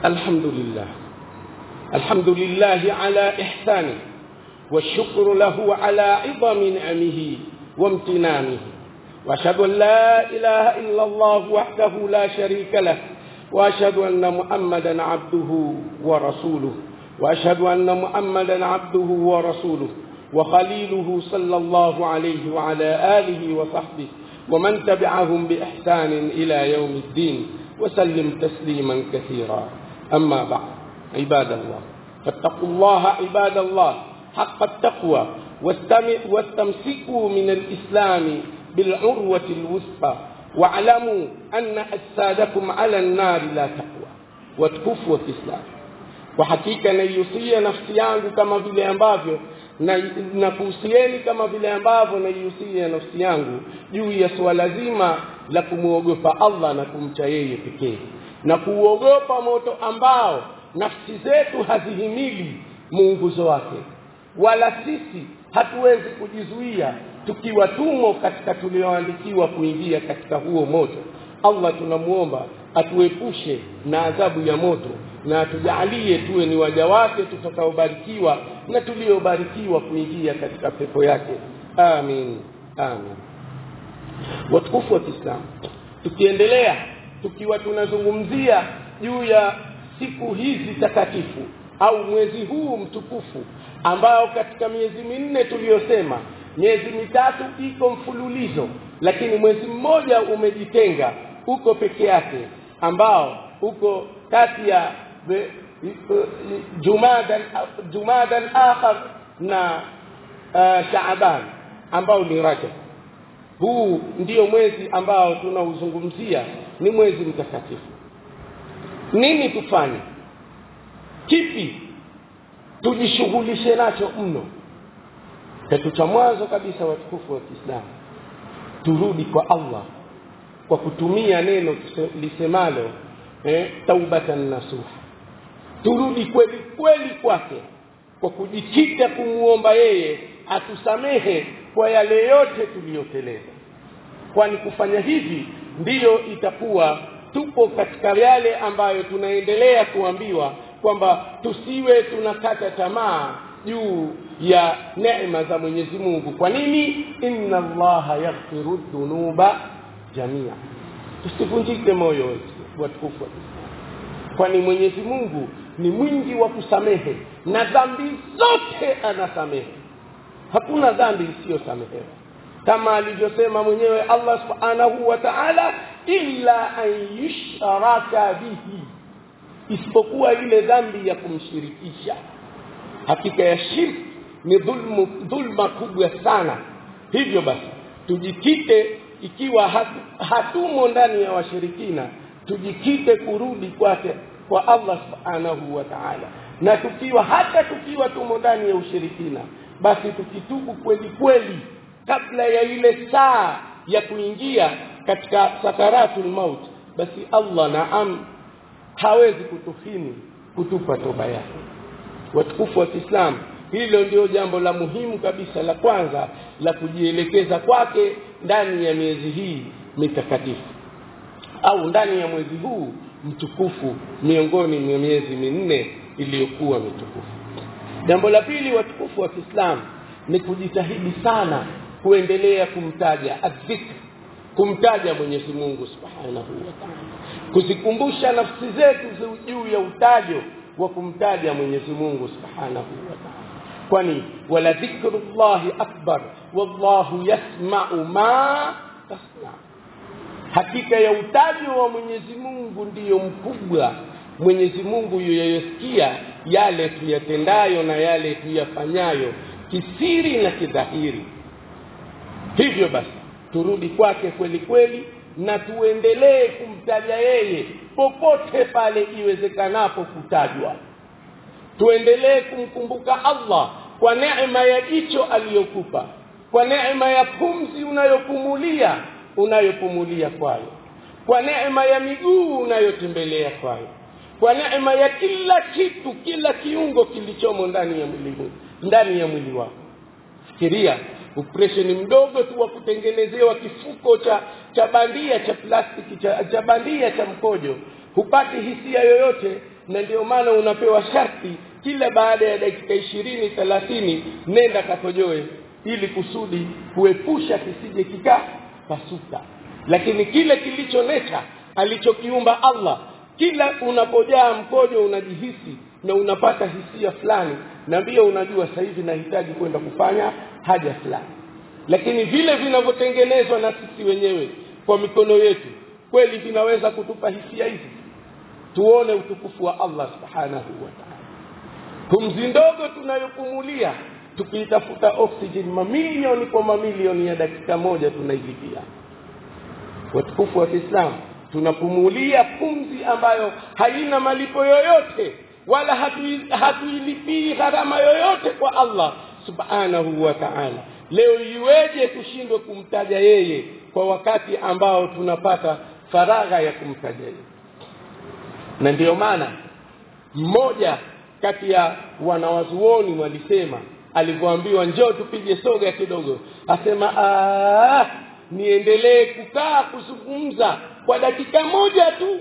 الحمد لله على إحسانه، والشكر له على عظم نعمه وامتنانه، وأشهد أن لا إله إلا الله وحده لا شريك له، وأشهد أن محمدا عبده ورسوله وخليله صلى الله عليه وعلى آله وصحبه ومن تبعهم بإحسان إلى يوم الدين، وسلم تسليما كثيرا. أما بعد، عباد الله، فاتقوا الله عباد الله حق التقوى، واستمسكوا من الإسلام بالعروة الوثقى، واعلموا أن أجسادكم على النار لا تقوى. وتكفوا في الإسلام. وحقيقة نيوصية نفسي yangu kama vile ambavyo na kuhusieni kama vile ambavyo naihusia nafsi yangu juu ya swala zima la kumuogopa Allah na kumcha yeye pekee, na kuogopa moto ambao nafsi zetu hazihimili muunguzo wake, wala sisi hatuwezi kujizuia tukiwa tumo katika tulioandikiwa kuingia katika huo moto. Allah tunamuomba atuepushe na adhabu ya moto, na tujalie tuwe ni waja wake tutakaobarikiwa na tuliobarikiwa kuingia katika pepo yake. Amin, amin. Watukufu wa Kiislamu, tukiendelea tukiwa tunazungumzia juu ya siku hizi takatifu au mwezi huu mtukufu ambao katika miezi minne tuliyosema, miezi mitatu iko mfululizo, lakini mwezi mmoja umejitenga uko peke yake, ambao uko kati ya Jumada al-akhir na Shaaban ambao ni Rajab. Huu ndio mwezi ambao tunauzungumzia, ni mwezi mtakatifu. Nini tufanye? Kipi tujishughulishe nacho mno? Kitu cha mwanzo kabisa, watukufu wa Kiislamu, turudi kwa Allah kwa kutumia neno lisemalo taubatan nasuha. Turudi kweli kweli kwake kwa kujikita kumuomba yeye atusamehe kwa yale yote tuliyoteleza, kwani kufanya hivi ndiyo itakuwa tupo katika yale ambayo tunaendelea kuambiwa kwamba tusiwe tunakata tamaa juu ya neema za Mwenyezi Mungu. Kwa nini? Inna Allaha yaghfiru dhunuba jamia. Tusivunjike moyo watukufu, kwani Mwenyezi Mungu ni mwingi wa kusamehe, na dhambi zote anasamehe. Hakuna dhambi isiyosamehewa, kama alivyosema mwenyewe Allah subhanahu wa ta'ala, illa an yushraka bihi, isipokuwa ile dhambi ya kumshirikisha. Hakika ya shirki ni dhulma kubwa sana. Hivyo basi tujikite, ikiwa hatumo ndani ya washirikina, tujikite kurudi kwake, kwa Allah subhanahu wa ta'ala. Na tukiwa tumo ndani ya ushirikina, basi tukitubu kweli kweli kabla ya ile saa ya kuingia katika sakaratul maut, basi Allah hawezi kutupa toba yake. Watukufu wa Kiislamu, hilo ndio jambo la muhimu kabisa la kwanza la kujielekeza kwake ndani ya miezi hii mitakatifu, au ndani ya mwezi huu mtukufu miongoni mwa miezi minne iliyokuwa mitukufu. Jambo la pili, watukufu wa Kiislamu, ni kujitahidi sana kuendelea kumtaja adhikr, kumtaja Mwenyezi Mungu subhanahu wa ta'ala, kuzikumbusha nafsi zetu juu ya utajo wa kumtaja Mwenyezi Mungu subhanahu wa ta'ala, kwani wala dhikrullahi akbar wallahu yasma'u ma tasna. Hakika ya utajo wa Mwenyezi Mungu ndiyo mkubwa. Mwenyezi Mungu yuyasikia yale tuyatendayo na yale tuyafanyayo, kisiri na kidhahiri. Hivyo basi turudi kwake kweli kweli, na tuendelee kumtaja yeye popote pale iwezekanapo kutajwa. Tuendelee kumkumbuka Allah kwa neema ya jicho aliyokupa, kwa neema ya pumzi unayopumulia kwayo, kwa neema ya miguu unayotembelea kwayo, kwa neema ya kila kitu, kila kiungo kilichomo ndani ya mwili wako. Fikiria operation mdogo tu wa kutengenezewa kifuko cha bandia cha plastiki cha bandia cha mkojo, hupati hisia yoyote na ndio maana unapewa sharti kila baada ya dakika 20-30 nenda kakojoe, ili kusudi kuepusha kisije kikapasuka. Lakini kile kilichonecha alichokiumba Allah, kila unapojaa mkojo unajihisi na unapata hisia fulani, na mbio unajua sasa hivi nahitaji kwenda kufanya haja fulani. Lakini vile vinavyotengenezwa na sisi wenyewe kwa mikono yetu, kweli vinaweza kutupa hisia hizi? Tuone utukufu wa Allah subhanahu wa ta'ala. Pumzi ndogo tunayopumulia tukitafuta oxygen mamilioni kwa mamilioni ya dakika moja tunailipia. Watukufu wa Kiislamu, tunapumulia pumzi ambayo haina malipo yoyote, wala hatuilipii gharama yoyote kwa Allah subhanahu wa ta'ala. Leo iweje tushindwe kumtaja yeye kwa wakati ambao tunapata faragha ya kumtaja yeye? Na ndio maana mmoja kati ya wanawazuoni walisema, alipoambiwa njoo tupige soga kidogo, asema niendelee kukaa kuzungumza kwa dakika moja tu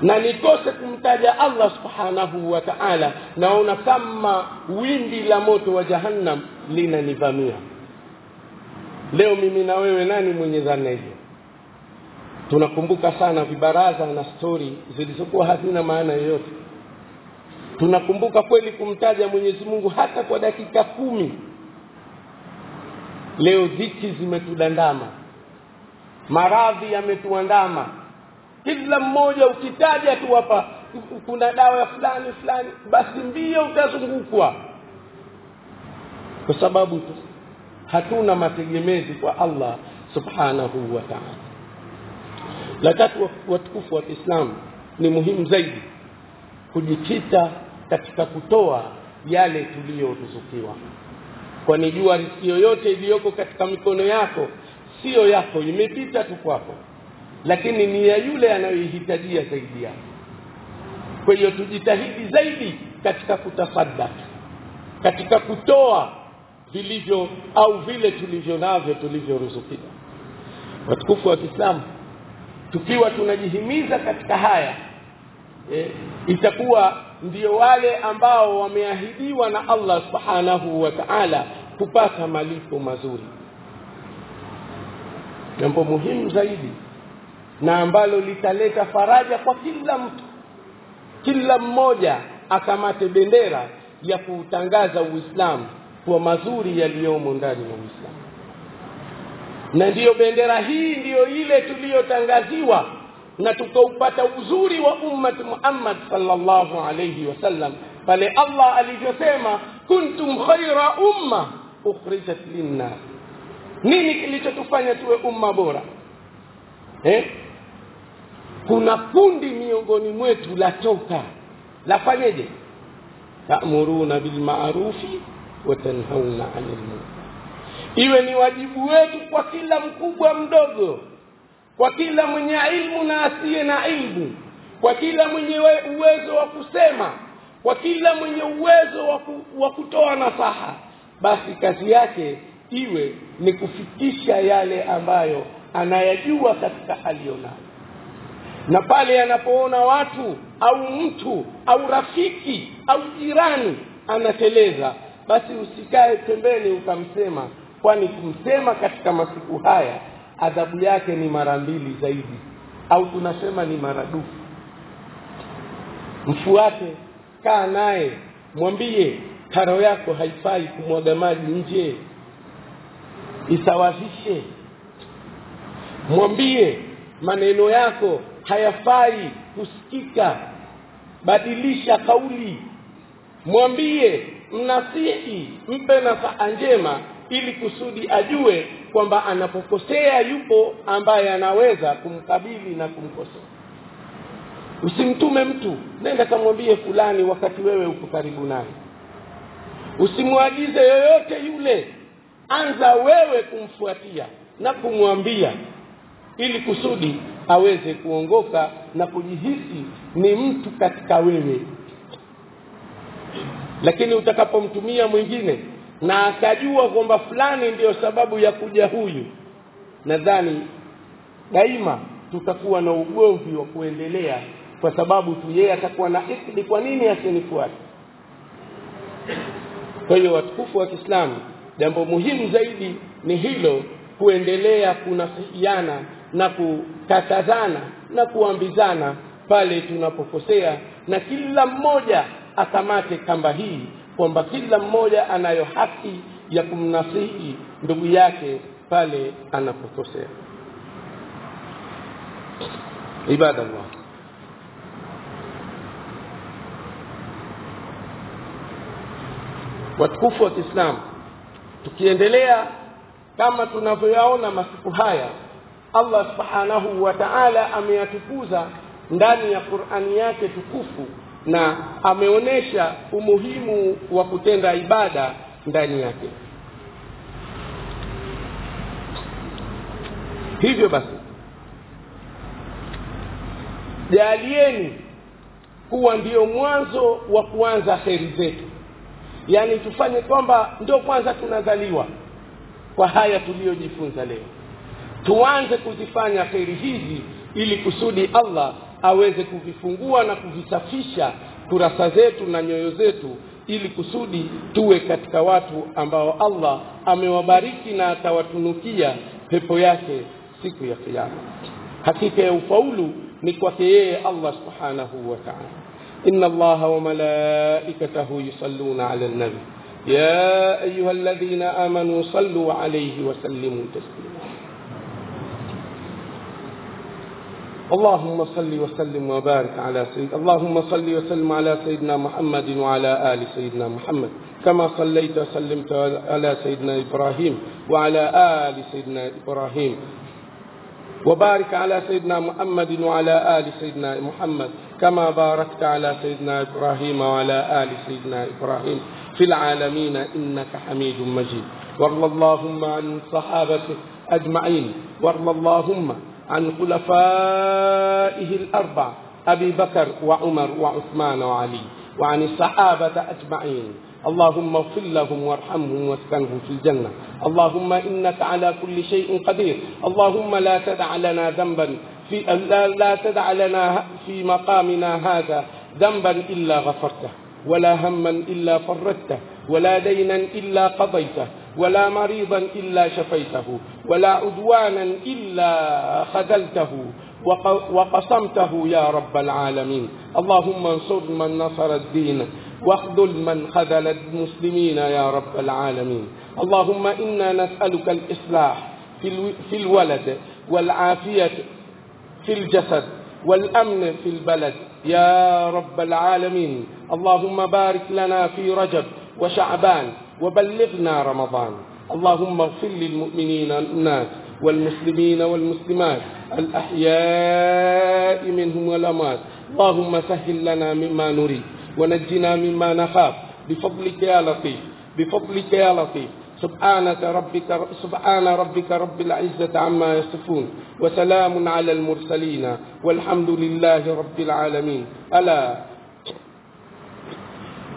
na nikose kumtaja Allah subhanahu wa ta'ala, naona kama wimbi la moto wa jahannam linanivamia. Leo mimi na wewe, nani mwenye dhana hiyo? Tunakumbuka sana vibaraza na story zilizokuwa hazina maana yoyote. Tunakumbuka kweli kumtaja Mwenyezi Mungu hata kwa dakika 10. Leo dhiki zimetudandama, maradhi yametuandama. Kila mmoja ukitaja tu hapa kuna dawa fulani fulani, basi mbio utazungukwa, kwa sababu tu hatuna mategemezi kwa Allah subhanahu wa ta'ala. La tatu, watukufu wa Kiislamu, ni muhimu zaidi kujikita katika kutoa yale tuliyoruzukiwa. Kwani jua riziki yoyote iliyoko katika mikono yako sio yako, imepita tu kwako, lakini ni ya yule anayohitajia zaidi yako. Kwa hiyo tujitahidi zaidi katika kutasaddaka, katika kutoa vilivyo au vile tulivyo navyo tulivyoruzukiwa. Watukufu wa Kiislamu, tukiwa tunajihimiza katika haya, itakuwa ndio wale ambao wameahidiwa na Allah subhanahu wa ta'ala kupata malipo mazuri. Jambo muhimu zaidi na ambalo litaleta faraja kwa kila mtu, kila mmoja akamate bendera ya kutangaza Uislamu kwa mazuri yaliyomo ndani ya Uislamu. Na ndiyo bendera hii ndiyo ile tuliyotangaziwa na tukaupata uzuri wa ummat Muhammad sallallahu alayhi wasallam pale Allah alivyosema, kuntum khayra umma ukhrijat linnas. Nini kilichotufanya tuwe umma bora? Kuna kundi miongoni mwetu latoka, lafanyeje? Ta'muruna bil ma'rufi wa tanhauna 'anil munkar. Iwe ni wajibu wetu kwa kila mkubwa mdogo, kwa kila mwenye ilmu na asiye na ilmu, kwa kila mwenye uwezo wa kusema, kwa kila mwenye uwezo wa kutoa nasaha, basi kazi yake iwe ni kufikisha yale ambayo anayajua katika alionayo. Na pale anapoona watu au mtu au rafiki au jirani anateleza, basi usikae pembeni ukamsema, kwani kumsema katika masiku haya adhabu yake ni mara 2 zaidi, au tunasema ni maradufu. Mfuate, kaa naye, mwambie karo yako haifai kumwaga maji nje, isawazishe. Mwambie maneno yako hayafai kusikika, badilisha kauli. Mwambie, mnasihi, mpe nasaha njema, ili kusudi ajue kwamba anapokosea yupo ambaye anaweza kumkabili na kumkosoa. Usimtume mtu, nenda kamwambie fulani wakati wewe uko karibu naye. Usimwagize yoyote yule, anza wewe kumfuatia na kumwambia, ili kusudi aweze kuongoka na kujihisi ni mtu katika wewe. Lakini utakapomtumia mwingine na akajua kwamba fulani ndio sababu ya kuja huyu, nadhani daima tutakuwa na ugomvi wa kuendelea kwa sababu tu yeye atakuwa na ikdi, kwa nini asinifuate? Kwa hiyo watukufu wa Kiislamu, jambo muhimu zaidi ni hilo, kuendelea kunasihiana na kukatazana na kuambizana pale tunapokosea, na kila mmoja akamate kamba hii kwamba kila mmoja anayo haki ya kumnasihi ndugu yake pale anapokosea. Ibadallah, watukufu wa Kiislamu, tukiendelea kama tunavyoyaona masiku haya, Allah subhanahu wa ta'ala ameyatukuza ndani ya Qur'ani yake tukufu na ameonesha umuhimu wa kutenda ibada ndani yake. Hivyo basi, jalieni kuwa ndio mwanzo wa kuanza kheri zetu, yani tufanye kwamba ndio kwanza tunazaliwa kwa haya tuliyojifunza leo, tuanze kuzifanya kheri hizi ili kusudi Allah aweze kuvifungua na kuvisafisha kurasa zetu na nyoyo zetu, ili kusudi tuwe katika watu ambao Allah amewabariki na atawatunukia pepo yake siku ya Kiyama. Hakika ya ufaulu ni kwake yeye Allah subhanahu wa ta'ala. Inna Allaha wa malaikatahu yusalluna 'alan nabi ya ayyuhalladhina amanu sallu 'alayhi wa sallimu taslima. اللهم صل وسلم وبارك على اللهم صل وسلم على سيدنا محمد وعلى آل سيدنا محمد، كما صليت وسلمت على سيدنا إبراهيم وعلى آل سيدنا إبراهيم، وبارك على سيدنا محمد وعلى آل سيدنا محمد، كما باركت على سيدنا إبراهيم وعلى آل سيدنا إبراهيم في العالمين إنك حميد مجيد. وارض اللهم عن صحابته أجمعين، وارض اللهم عن خلفائه الأربع أبي بكر وعمر وعثمان وعلي، وعن الصحابة أجمعين. اللهم اغفر لهم وارحمهم واسكنهم في الجنة. اللهم إنك على كل شيء قدير. اللهم لا تدع لنا ذنبا لا تدع لنا في مقامنا هذا ذنبا إلا غفرته، ولا هما إلا فرجته، ولا دينا إلا قضيته، ولا مريضا إلا شفيته، ولا عدوانا إلا خذلته وقصمته يا رب العالمين. اللهم انصر من نصر الدين واخذل من خذل المسلمين يا رب العالمين. اللهم إنا نسألك الإصلاح في الولد والعافية في الجسد والأمن في البلد يا رب العالمين. اللهم بارك لنا في رجب وشعبان وبلغنا رمضان. اللهم اغفر للمؤمنين الناس والمسلمين والمسلمات الأحياء منهم والأموات. اللهم سهل لنا مما نريد ونجنا مما نخاف بفضلك يا لطيف، بفضلك يا لطيف. سبحان ربك رب العزة عما يصفون، وسلام على المرسلين، والحمد لله رب العالمين. ألا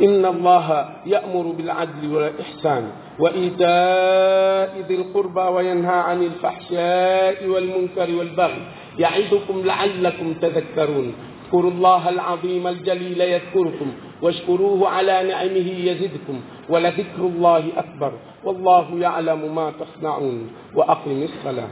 إن الله يأمر بالعدل والإحسان وإيتاء ذي القربى وينهى عن الفحشاء والمنكر والبغي يعظكم لعلكم تذكرون. اذكروا الله العظيم الجليل يذكركم، واشكروه على نعمه يزدكم، ولذكر الله أكبر، والله يعلم ما تصنعون. وأقم الصلاة.